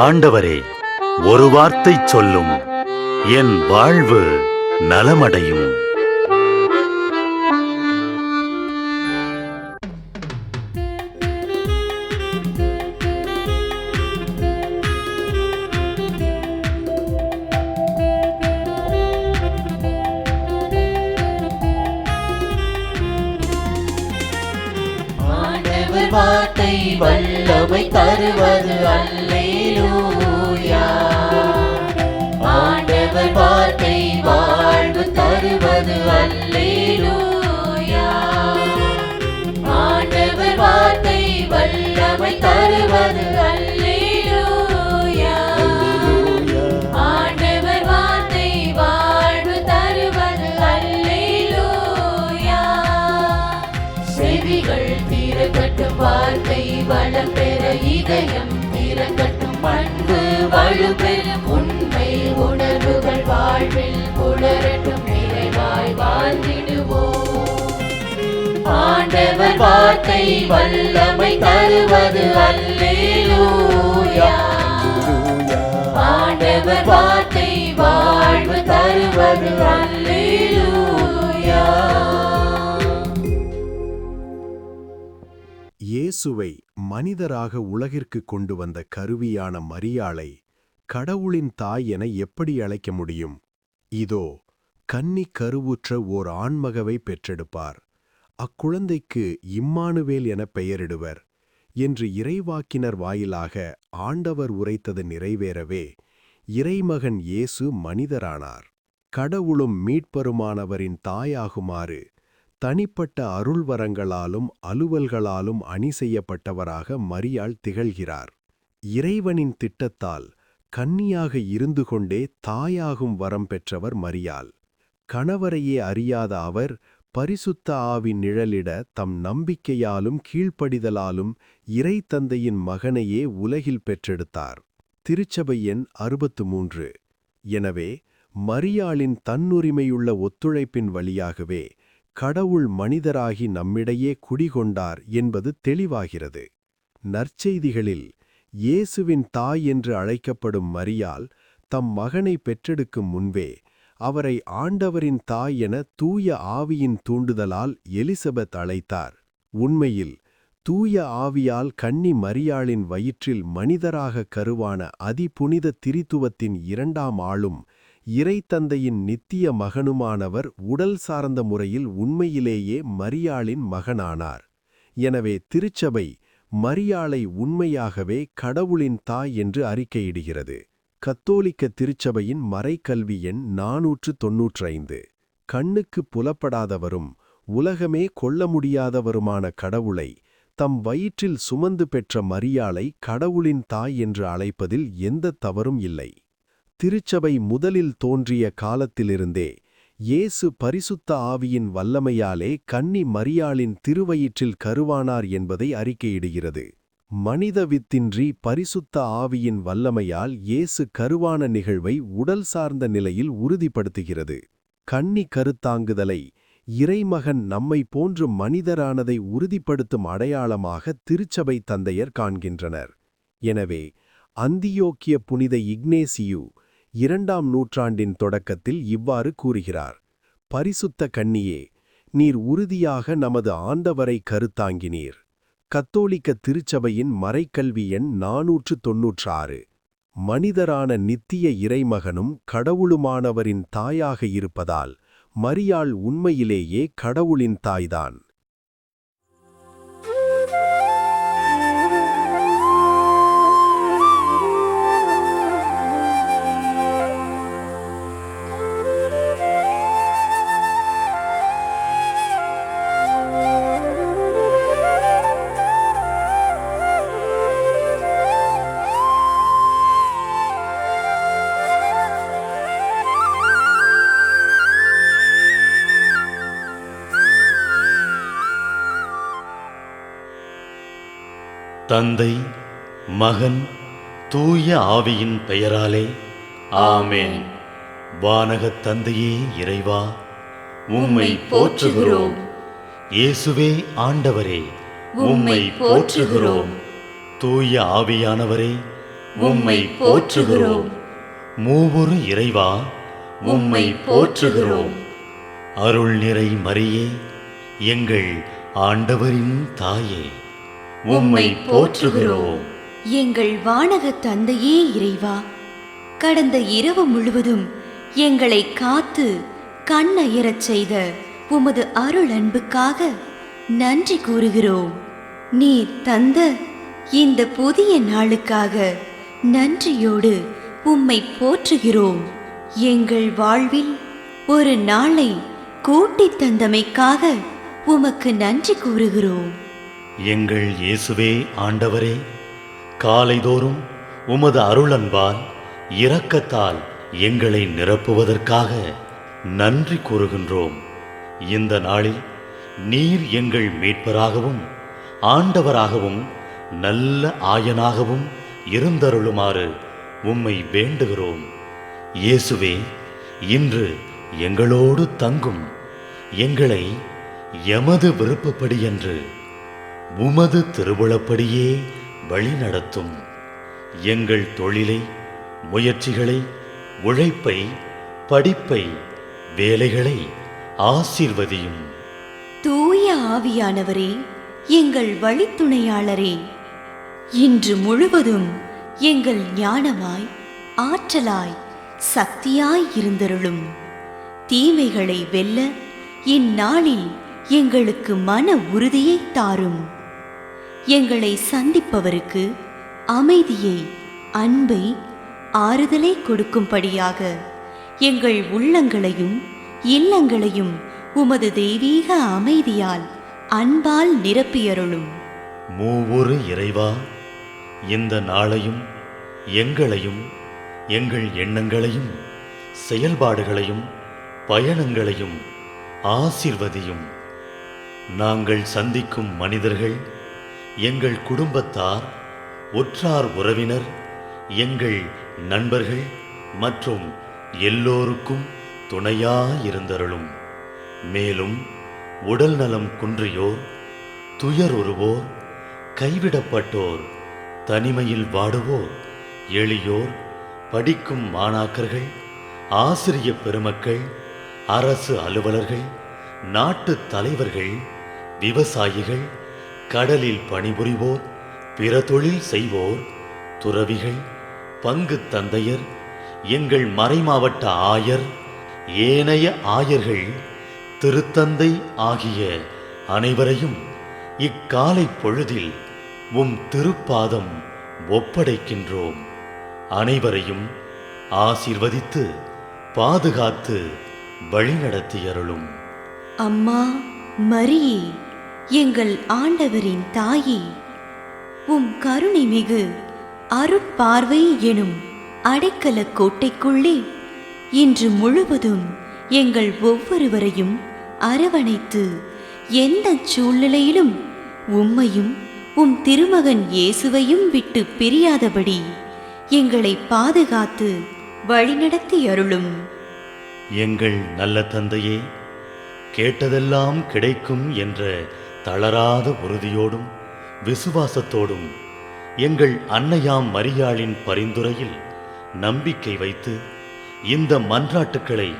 ஆண்டவரே, ஒரு வார்த்தை சொல்லும், என் வாழ்வு நலமடையும். ஆண்டவர் வார்த்தை வல்லமை தருவது அல்லேலூயா. ஆண்டவர் வார்த்தை வாழ்வு தருவது அல்லேலூயா. ஆண்டவர் வார்த்தை வல்லமை தருவது அல்லேலூயா. ஆண்டவர் வார்த்தை வாழ்வு தருவது அல்லேலூயா. செவிகள் திறக்கட்டும், வார்த்தை வளம் பெற இதயம் திறக்கட்டும், அன்பு வலுப்பெறும், உண்மை உணர்வுகள் வாழ்வில் புலரட்டும், நிறைவாய் வாழ்ந்திடுவோம். ஆண்டவர் வார்த்தை வல்லமை தருவது அல்லேலூயா. ஆண்டவர் வார்த்தை வாழ்வு தருவது அல்லேலூயா. இயேசுவை மனிதராக உலகிற்கு கொண்டு வந்த கருவியான மரியாளை கடவுளின் தாய் என எப்படி அழைக்க முடியும்? இதோ, கன்னி கருவுற்ற ஓர் ஆண்மகவை பெற்றெடுப்பார், அக்குழந்தைக்கு இம்மானுவேல் என பெயரிடுவர் என்று இறைவாக்கினர் வாயிலாக ஆண்டவர் உரைத்தது நிறைவேறவே இறைமகன் இயேசு மனிதரானார். கடவுளும் மீட்பருமானவரின் தாயாகுமாறு தனிப்பட்ட அருள்வரங்களாலும் அலுவல்களாலும் அணி செய்யப்பட்டவராக மரியாள் திகழ்கிறார். இறைவனின் திட்டத்தால் கன்னியாக இருந்து கொண்டே தாயாகும் வரம் பெற்றவர் மரியாள். கணவரையே அறியாத அவர் பரிசுத்த ஆவி நிழலிட தம் நம்பிக்கையாலும் கீழ்ப்படிதலாலும் இறை தந்தையின் மகனையே உலகில் பெற்றெடுத்தார். திருச்சபை எண் 63. எனவே மரியாளின் தன்னுரிமையுள்ள ஒத்துழைப்பின் வழியாகவே கடவுள் மனிதராகி நம்மிடையே குடிகொண்டார் என்பது தெளிவாகிறது. நற்செய்திகளில் இயேசுவின் தாய் என்று அழைக்கப்படும் மரியாள் தம் மகனை பெற்றெடுக்கும் முன்பே அவரை ஆண்டவரின் தாய் என தூய ஆவியின் தூண்டுதலால் எலிசபெத் அழைத்தார். உண்மையில் தூய ஆவியால் கன்னி மரியாளின் வயிற்றில் மனிதராக கருவான அதிபுனித திரித்துவத்தின் இரண்டாம் ஆளும் இறைத்தந்தையின் நித்திய மகனுமானவர் உடல் சார்ந்த முறையில் உண்மையிலேயே மரியாளின் மகனானார். எனவே திருச்சபை மரியாளை உண்மையாகவே கடவுளின் தாய் என்று அறிக்கையிடுகிறது. கத்தோலிக்க திருச்சபையின் மறைக்கல்வி எண் 495. கண்ணுக்கு புலப்படாதவரும் உலகமே கொள்ள முடியாதவருமான கடவுளை தம் வயிற்றில் சுமந்து பெற்ற மரியாளை கடவுளின் தாய் என்று அழைப்பதில் எந்த தவறும் இல்லை. திருச்சபை முதலில் தோன்றிய காலத்திலிருந்தே இயேசு பரிசுத்த ஆவியின் வல்லமையாலே கன்னி மரியாளின் திருவயிற்றில் கருவானார் என்பதை அறிக்கையிடுகிறது. மனித வித்தின்றி பரிசுத்த ஆவியின் வல்லமையால் இயேசு கருவான நிகழ்வை உடல் சார்ந்த நிலையில் உறுதிப்படுத்துகிறது. கன்னி கருத்தாங்குதலை இறைமகன் நம்மை போன்று மனிதரானதை உறுதிப்படுத்தும் அடையாளமாக திருச்சபை தந்தையர் காண்கின்றனர். எனவே அந்தியோக்கிய புனித இக்னேசியு 2ஆம் நூற்றாண்டின் தொடக்கத்தில் இவ்வாறு கூறுகிறார்: பரிசுத்த கன்னியே, நீர் உறுதியாக நமது ஆண்டவரை கருத்தாங்கினீர். கத்தோலிக்க திருச்சபையின் மறைக்கல்வி எண் 496. மனிதரான நித்திய இறைமகனும் கடவுளுமானவரின் தாயாக இருப்பதால் மரியாள் உண்மையிலேயே கடவுளின் தாய்தான். தந்தை, மகன், தூய ஆவியின் பெயராலே ஆமென். வானகத் தந்தையே இறைவா, உம்மை போற்றுகிறோம். இயேசுவே ஆண்டவரே, உம்மை போற்றுகிறோம். தூய ஆவியானவரே, உம்மை போற்றுகிறோம். மூவொரு இறைவா, உம்மை போற்றுகிறோம். அருள் நிறை மரியே, எங்கள் ஆண்டவரின் தாயே, உம்மை போற்றுகிறோம். எங்கள் வானக தந்தையே இறைவா, கடந்த இரவு முழுவதும் எங்களை காத்து கண்ணயரச் செய்த உமது அருள் அன்புக்காக நன்றி கூறுகிறோம். நீர் தந்த இந்த புதிய நாளுக்காக நன்றியோடு உம்மை போற்றுகிறோம். எங்கள் வாழ்வில் ஒரு நாளை கூட்டித் தந்தமைக்காக உமக்கு நன்றி கூறுகிறோம். எங்கள் இயேசுவே ஆண்டவரே, காலைதோறும் உமது அருளன்பால் இரக்கத்தால் எங்களை நிரப்புவதற்காக நன்றி கூறுகின்றோம். இந்த நாளில் நீர் எங்கள் மீட்பராகவும் ஆண்டவராகவும் நல்ல ஆயனாகவும் இருந்தருளுமாறு உம்மை வேண்டுகிறோம். இயேசுவே, இன்று எங்களோடு தங்கும். எங்களை எமது விருப்பப்படியன்று உமது திருவுளப்படியே வழிநடத்தும். எங்கள் தொழிலை, முயற்சிகளை, உழைப்பை, படிப்பை, வேலைகளை ஆசீர்வதியும். தூய ஆவியானவரே, எங்கள் வழித்துணையாளரே, இன்று முழுவதும் எங்கள் ஞானமாய், ஆற்றலாய், சக்தியாய் இருந்தருளும். தீமைகளை வெல்ல இந்நாளில் எங்களுக்கு மன உறுதியை தாரும். எங்களை சந்திப்பவருக்கு அமைதியை, அன்பை, ஆறுதலை கொடுக்கும்படியாக எங்கள் உள்ளங்களையும் இல்லங்களையும் உமது தெய்வீக அமைதியால், அன்பால் நிரப்பியருளும். மூவொரு இறைவா, இந்த நாளையும் எங்களையும் எங்கள் எண்ணங்களையும் செயல்பாடுகளையும் பயணங்களையும் ஆசீர்வதியும். நாங்கள் சந்திக்கும் மனிதர்கள், எங்கள் குடும்பத்தார், உற்றார் உறவினர், எங்கள் நண்பர்கள் மற்றும் எல்லோருக்கும் துணையாயிருந்தருளும். மேலும் உடல் நலம் குன்றியோர், துயருறுவோர், கைவிடப்பட்டோர், தனிமையில் வாடுவோர், எளியோர், படிக்கும் மாணாக்கர்கள், ஆசிரிய பெருமக்கள், அரசு அலுவலர்கள், நாட்டு தலைவர்கள், விவசாயிகள், கடலில் பணிபுரிவோர், பிற தொழில் செய்வோர், துறவிகள், பங்கு தந்தையர், எங்கள் மறைமாவட்ட ஆயர், ஏனைய ஆயர்கள், திருத்தந்தை ஆகிய அனைவரையும் இக்காலை பொழுதில் உம் திருப்பாதம் ஒப்படைக்கின்றோம். அனைவரையும் ஆசீர்வதித்து பாதுகாத்து வழிநடத்தியருளும். அம்மா மரியே, எங்கள் ஆண்டவரின் தாயே, உம் கருணை மிகு அருட்பார்வை எனும் அடைக்கல கோட்டைக்குள்ளே இன்று முழுவதும் எங்கள் ஒவ்வொருவரையும் அரவணைத்து எந்த சூழ்நிலையிலும் உம்மையும் உம் திருமகன் இயேசுவையும் விட்டு பிரியாதபடி எங்களை பாதுகாத்து வழிநடத்தி அருளும். எங்கள் நல்ல தந்தையே, கேட்டதெல்லாம் கிடைக்கும் என்ற தளராத உறுதியோடும் விசுவாசத்தோடும் எங்கள் அன்னையாம் மரியாளின் பரிந்துரையில் நம்பிக்கை வைத்து இந்த மன்றாட்டுக்களை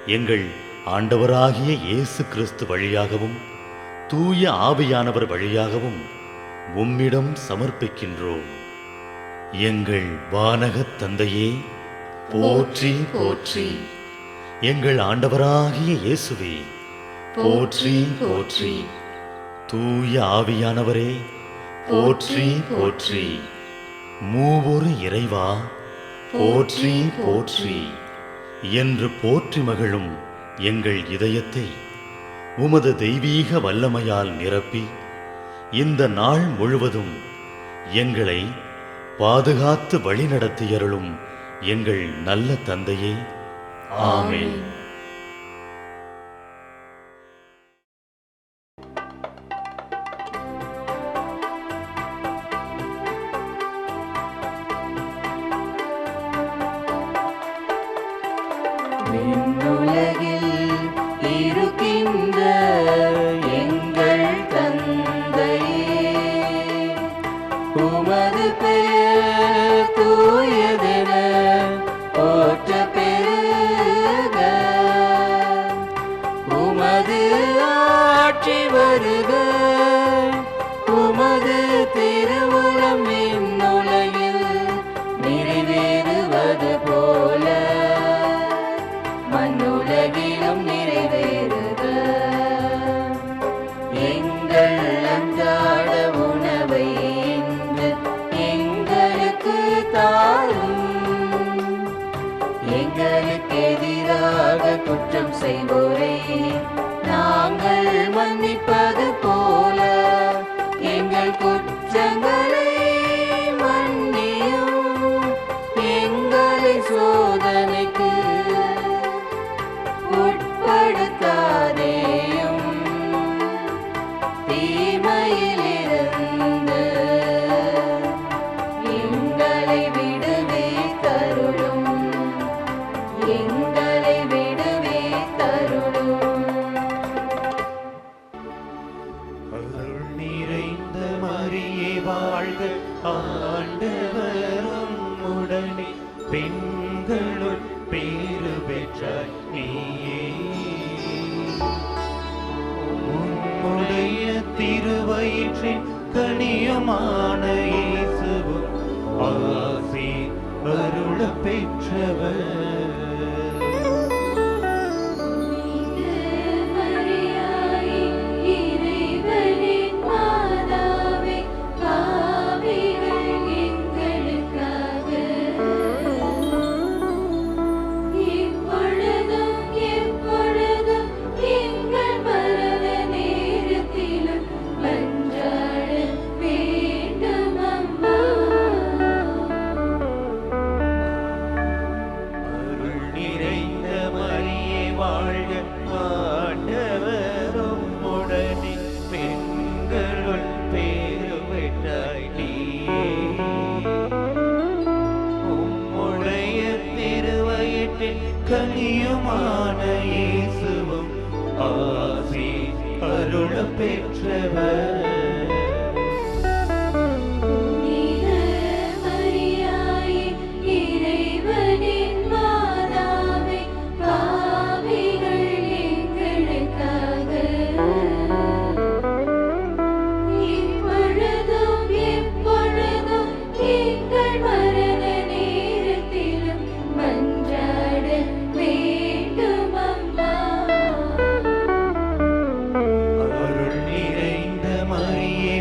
எங்கள் ஆண்டவராகிய இயேசு கிறிஸ்து வழியாகவும் தூய ஆவியானவர் வழியாகவும் உம்மிடம் சமர்ப்பிக்கின்றோம். எங்கள் வானகத் தந்தையே, போற்றி போற்றி. எங்கள் ஆண்டவராகிய இயேசுவே, போற்றி போற்றி. தூய ஆவியானவரே, போற்றி போற்றி. மூவொரு இறைவா, போற்றி போற்றி என்று போற்றி மகிழும் எங்கள் இதயத்தை உமது தெய்வீக வல்லமையால் நிரப்பி இந்த நாள் முழுவதும் எங்களை பாதுகாத்து வழிநடத்தியருளும் எங்கள் நல்ல தந்தையே, ஆமென். விண்ணுலகில் இருக்கின்ற எங்கள் தந்தையே, உமது உமது பெயர் தூயதென போற்ற பெருக. உமது ஆட்சி வருக. உமது திருவுளம் விண்ணுலகில் நிறைவேறுவது போல மண்ணுலகிலும் நிறைவேறுக. எங்கள் அன்றாட உணவை இன்று எங்களுக்கு தாரும். எங்களுக்கு எதிராக குற்றம் செய்வோரை நாங்கள் மன்னிப்பது போல எங்கள் குற்றங்களை மன்னியும். எங்களை சோதனைக்கு உட்படுத்தாதேயும், தீமையிலிருந்து எங்களை விடுவித்தருளும். எங்களை விடுவித்தருளும். அருள் நிறைந்த மரியே வாழ்க, ஆண்டவரும் உடனே பெண்களுள் பேறு பெற்றாய் நீயே. உம்முடைய திருவயிற்றின் கனியுமான இயேசுவும் ஆசி அருள பெற்றவர். கனியுமான இயேசுவும் ஆசி அருள பெற்றவர்.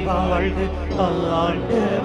வாழ்க ஆண்டவர்